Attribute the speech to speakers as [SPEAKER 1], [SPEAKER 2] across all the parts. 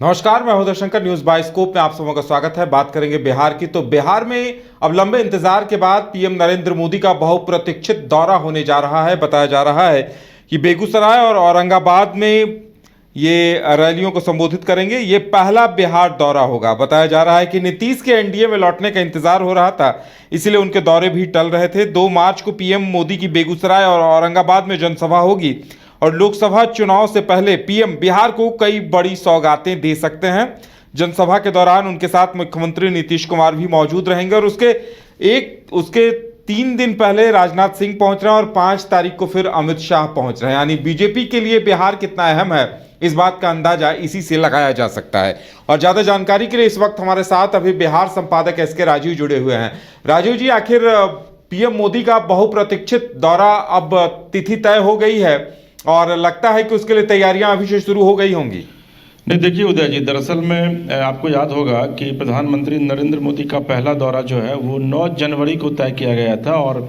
[SPEAKER 1] नमस्कार, मैं हूं शंकर। न्यूज बाइस्कोप में आप सबों का स्वागत है। बात करेंगे बिहार की। तो बिहार में अब लंबे इंतजार के बाद पीएम नरेंद्र मोदी का बहुप्रतीक्षित दौरा होने जा रहा है। बताया जा रहा है कि बेगूसराय और औरंगाबाद में ये रैलियों को संबोधित करेंगे। ये पहला बिहार दौरा होगा। बताया जा रहा है कि नीतीश के एनडीए में लौटने का इंतजार हो रहा था, इसलिए उनके दौरे भी टल रहे थे। 2 मार्च को पीएम मोदी की बेगूसराय और औरंगाबाद में जनसभा होगी और लोकसभा चुनाव से पहले पीएम बिहार को कई बड़ी सौगातें दे सकते हैं। जनसभा के दौरान उनके साथ मुख्यमंत्री नीतीश कुमार भी मौजूद रहेंगे और उसके 3 दिन पहले राजनाथ सिंह पहुंच रहे हैं और 5 तारीख को फिर अमित शाह पहुंच रहे हैं। यानी बीजेपी के लिए बिहार कितना अहम है, इस बात का अंदाजा इसी से लगाया जा सकता है। और ज्यादा जानकारी के लिए इस वक्त हमारे साथ अभी बिहार संपादक एसके राजीव जुड़े हुए हैं। राजीव जी, आखिर पीएम मोदी का बहुप्रतीक्षित दौरा अब तिथि तय हो गई है और लगता है कि उसके लिए तैयारियां अभी से शुरू हो गई होंगी।
[SPEAKER 2] नहीं, देखिए उदय जी, दरअसल में आपको याद होगा कि प्रधानमंत्री नरेंद्र मोदी का पहला दौरा जो है वो 9 जनवरी को तय किया गया था और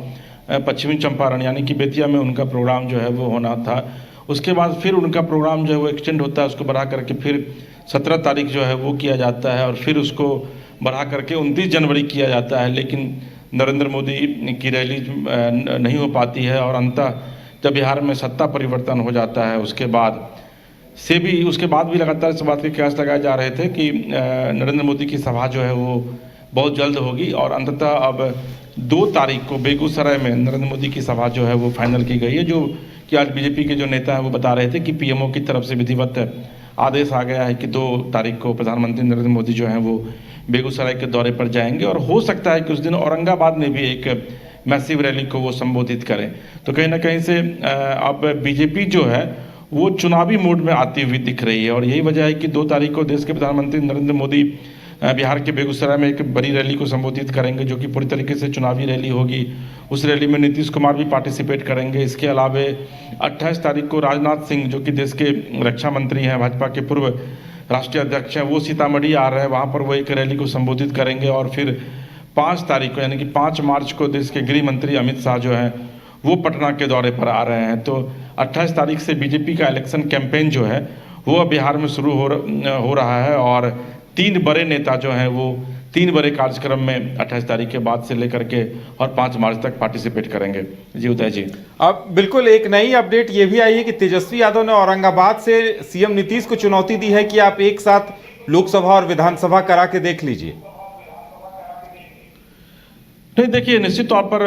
[SPEAKER 2] पश्चिमी चंपारण यानी कि बेतिया में उनका प्रोग्राम जो है वो होना था। उसके बाद फिर उनका प्रोग्राम जो है वो एक्सटेंड होता है, उसको बढ़ा करके फिर 17 तारीख जो है वो किया जाता है और फिर उसको बढ़ा करके 29 जनवरी किया जाता है। लेकिन नरेंद्र मोदी की रैली नहीं हो पाती है और अंततः जब बिहार में सत्ता परिवर्तन हो जाता है उसके बाद भी लगातार इस बात के कयास लगाए जा रहे थे कि नरेंद्र मोदी की सभा जो है वो बहुत जल्द होगी और अंततः अब 2 तारीख को बेगूसराय में नरेंद्र मोदी की सभा जो है वो फाइनल की गई है। जो कि आज बीजेपी के जो नेता हैं वो बता रहे थे कि पीएमओ की तरफ से विधिवत आदेश आ गया है कि 2 तारीख को प्रधानमंत्री नरेंद्र मोदी जो हैं वो बेगूसराय के दौरे पर जाएंगे और हो सकता है कि उस दिन औरंगाबाद में भी एक मैसिव रैली को वो संबोधित करें। तो कहीं ना कहीं से अब बीजेपी जो है वो चुनावी मोड में आती हुई दिख रही है और यही वजह है कि 2 तारीख को देश के प्रधानमंत्री नरेंद्र मोदी बिहार के बेगूसराय में एक बड़ी रैली को संबोधित करेंगे जो कि पूरी तरीके से चुनावी रैली होगी। उस रैली में नीतीश कुमार भी पार्टिसिपेट करेंगे। इसके अलावा 28 तारीख को राजनाथ सिंह जो कि देश के रक्षा मंत्री हैं, भाजपा के पूर्व राष्ट्रीय अध्यक्ष हैं, वो सीतामढ़ी आ रहे हैं, वहाँ पर वो एक रैली को संबोधित करेंगे। और फिर 5 तारीख को यानी कि 5 मार्च को देश के गृह मंत्री अमित शाह जो हैं वो पटना के दौरे पर आ रहे हैं। तो 28 तारीख से बीजेपी का इलेक्शन कैंपेन जो है वो बिहार में शुरू हो रहा है और 3 बड़े नेता जो हैं वो 3 बड़े कार्यक्रम में 28 तारीख के बाद से लेकर के और 5 मार्च तक पार्टिसिपेट करेंगे। जी उदय जी,
[SPEAKER 1] अब बिल्कुल एक नई अपडेट ये भी आई है कि तेजस्वी यादव ने औरंगाबाद से सीएम नीतीश को चुनौती दी है कि आप एक साथ लोकसभा और विधानसभा करा के देख लीजिए।
[SPEAKER 2] नहीं, देखिए निश्चित तौर पर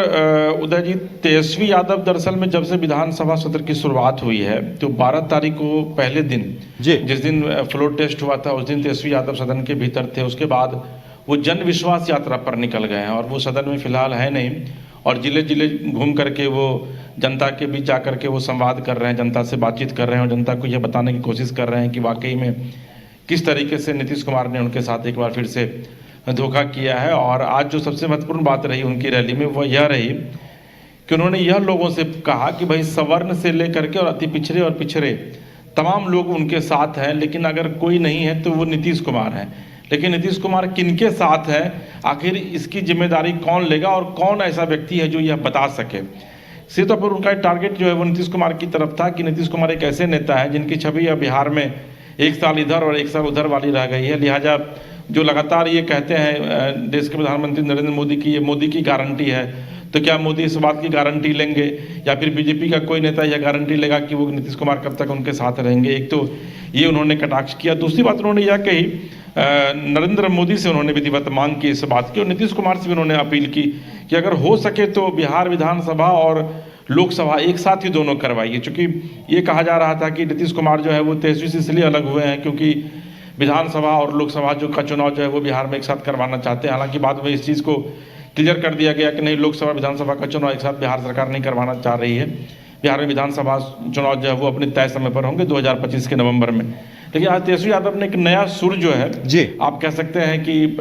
[SPEAKER 2] उदय जी, तेजस्वी यादव दरअसल में जब से विधानसभा सत्र की शुरुआत हुई है तो 12 तारीख को पहले दिन जिस दिन फ्लोर टेस्ट हुआ था उस दिन तेजस्वी यादव सदन के भीतर थे। उसके बाद वो जन विश्वास यात्रा पर निकल गए हैं और वो सदन में फिलहाल है नहीं और जिले जिले घूम करके वो जनता के बीच जा करके वो संवाद कर रहे हैं, जनता से बातचीत कर रहे हैं और जनता को यह बताने की कोशिश कर रहे हैं कि वाकई में किस तरीके से नीतीश कुमार ने उनके साथ एक बार फिर से धोखा किया है। और आज जो सबसे महत्वपूर्ण बात रही उनकी रैली में वो यह रही कि उन्होंने यह लोगों से कहा कि भाई सवर्ण से लेकर के और अति पिछड़े और पिछड़े तमाम लोग उनके साथ हैं, लेकिन अगर कोई नहीं है तो वो नीतीश कुमार हैं। लेकिन नीतीश कुमार किनके साथ है, आखिर इसकी जिम्मेदारी कौन लेगा और कौन ऐसा व्यक्ति है जो यह बता सके। इसी तौर पर उनका टारगेट जो है वो नीतीश कुमार की तरफ था कि नीतीश कुमार एक ऐसे नेता है जिनकी छवि अब बिहार में 1 साल इधर और 1 साल उधर वाली रह गई है। लिहाजा जो लगातार ये कहते हैं देश के प्रधानमंत्री नरेंद्र मोदी की ये मोदी की गारंटी है, तो क्या मोदी इस बात की गारंटी लेंगे या फिर बीजेपी का कोई नेता यह गारंटी लेगा कि वो नीतीश कुमार कब तक उनके साथ रहेंगे। एक तो ये उन्होंने कटाक्ष किया, दूसरी बात उन्होंने यह कही, नरेंद्र मोदी से उन्होंने विधिवत मांग की इस बात की और नीतीश कुमार से भी उन्होंने अपील की कि अगर हो सके तो बिहार विधानसभा और लोकसभा एक साथ ही दोनों करवाइए। चूँकि ये कहा जा रहा था कि नीतीश कुमार जो है वो तेजस्वी से इसलिए अलग हुए हैं क्योंकि विधानसभा और लोकसभा का चुनाव जो है वो बिहार में एक साथ करवाना चाहते हैं। हालांकि बाद में इस चीज़ को क्लियर कर दिया गया कि नहीं, लोकसभा विधानसभा का चुनाव एक साथ बिहार सरकार नहीं करवाना चाह रही है। बिहार में विधानसभा चुनाव जो है वो अपने तय समय पर होंगे 2025 के नवंबर में। लेकिन आज तेजस्वी यादव ने एक नया सुर जो है
[SPEAKER 1] जी
[SPEAKER 2] आप कह सकते हैं कि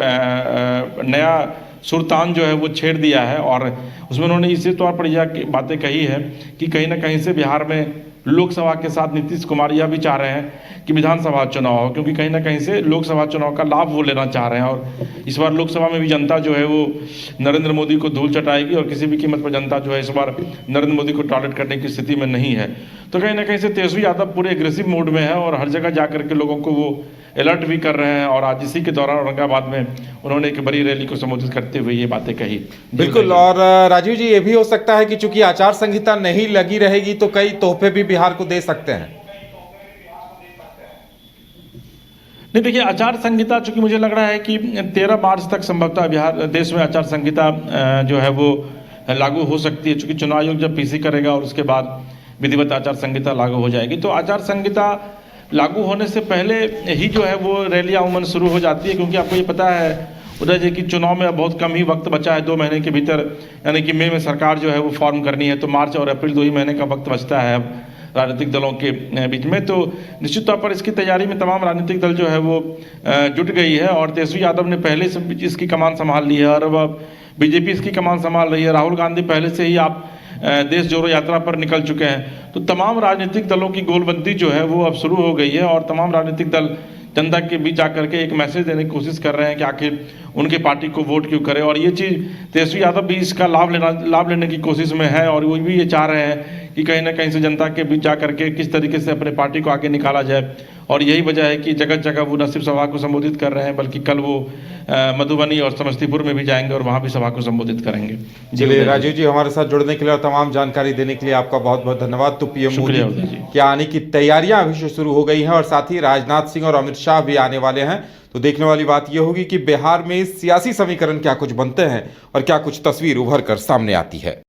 [SPEAKER 2] नया सुरतान जो है वो छेड़ दिया है और उसमें उन्होंने इसी तौर पर यह बातें कही है कि कहीं ना कहीं से बिहार में लोकसभा के साथ नीतीश कुमार यह भी चाह रहे हैं कि विधानसभा चुनाव हो, क्योंकि कहीं ना कहीं से लोकसभा चुनाव का लाभ वो लेना चाह रहे हैं। और इस बार लोकसभा में भी जनता जो है वो नरेंद्र मोदी को धूल चटाएगी और किसी भी कीमत पर जनता जो है इस बार नरेंद्र मोदी को टॉयलेट करने की स्थिति में नहीं है। तो कहीं ना कहीं से तेजस्वी यादव पूरे एग्रेसिव मोड में है और हर जगह जा करके लोगों को वो अलर्ट भी कर रहे हैं। और आज इसी के दौरान औरंगाबाद में उन्होंने एक बड़ी रैली को संबोधित करते हुए ये बातें कही।
[SPEAKER 1] बिल्कुल। और राजीव जी, ये भी हो सकता है कि चूंकि आचार संहिता नहीं लगी रहेगी तो कई तोहफे भी बिहार को दे सकते हैं।
[SPEAKER 2] नहीं, देखिए, आचार संहिता चूंकि मुझे लग रहा है कि 13 मार्च तक संभवतः बिहार देश में आचार संहिता जो है वो लागू हो सकती है, चूंकि चुनाव आयोग जब पीसी करेगा और उसके बाद विधिवत आचार संहिता लागू हो जाएगी। तो आचार संहिता लागू होने से पहले ही जो है वो रैलियां अमूमन शुरू हो जाती है, क्योंकि आपको ये पता है उदय जी कि चुनाव में बहुत कम ही वक्त बचा है, 2 महीने के भीतर, यानी कि मई में सरकार जो है वो फॉर्म करनी है, तो मार्च और अप्रैल 2 ही महीने का वक्त बचता है अब राजनीतिक दलों के बीच में। तो निश्चित तौर पर इसकी तैयारी में तमाम राजनीतिक दल जो है वो जुट गई है और तेजस्वी यादव ने पहले से इसकी कमान संभाल ली है और अब बीजेपी इसकी कमान संभाल रही है। राहुल गांधी पहले से ही आप देश जोड़ो यात्रा पर निकल चुके हैं। तो तमाम राजनीतिक दलों की गोलबंदी जो है वो अब शुरू हो गई है और तमाम राजनीतिक दल जनता के बीच आकर के एक मैसेज देने की कोशिश कर रहे हैं कि आखिर उनके पार्टी को वोट क्यों करें। और ये चीज़ तेजस्वी यादव भी इसका लाभ लेने की कोशिश में है और वो भी ये चाह रहे हैं कि कहीं ना कहीं से जनता के बीच जाकर के किस तरीके से अपने पार्टी को आगे निकाला जाए। और यही वजह है कि जगह जगह वो न सिर्फ सभा को संबोधित कर रहे हैं बल्कि कल वो मधुबनी और समस्तीपुर में भी जाएंगे और वहाँ भी सभा को संबोधित करेंगे।
[SPEAKER 1] चलिए राजीव जी, हमारे साथ जुड़ने के लिए और तमाम जानकारी देने के लिए आपका बहुत बहुत धन्यवाद। तो पीएम मोदी के आने की तैयारियां अभी से शुरू हो गई हैं और साथ ही राजनाथ सिंह और अमित शाह भी आने वाले हैं। तो देखने वाली बात यह होगी कि बिहार में सियासी समीकरण क्या कुछ बनते हैं और क्या कुछ तस्वीर उभर कर सामने आती है।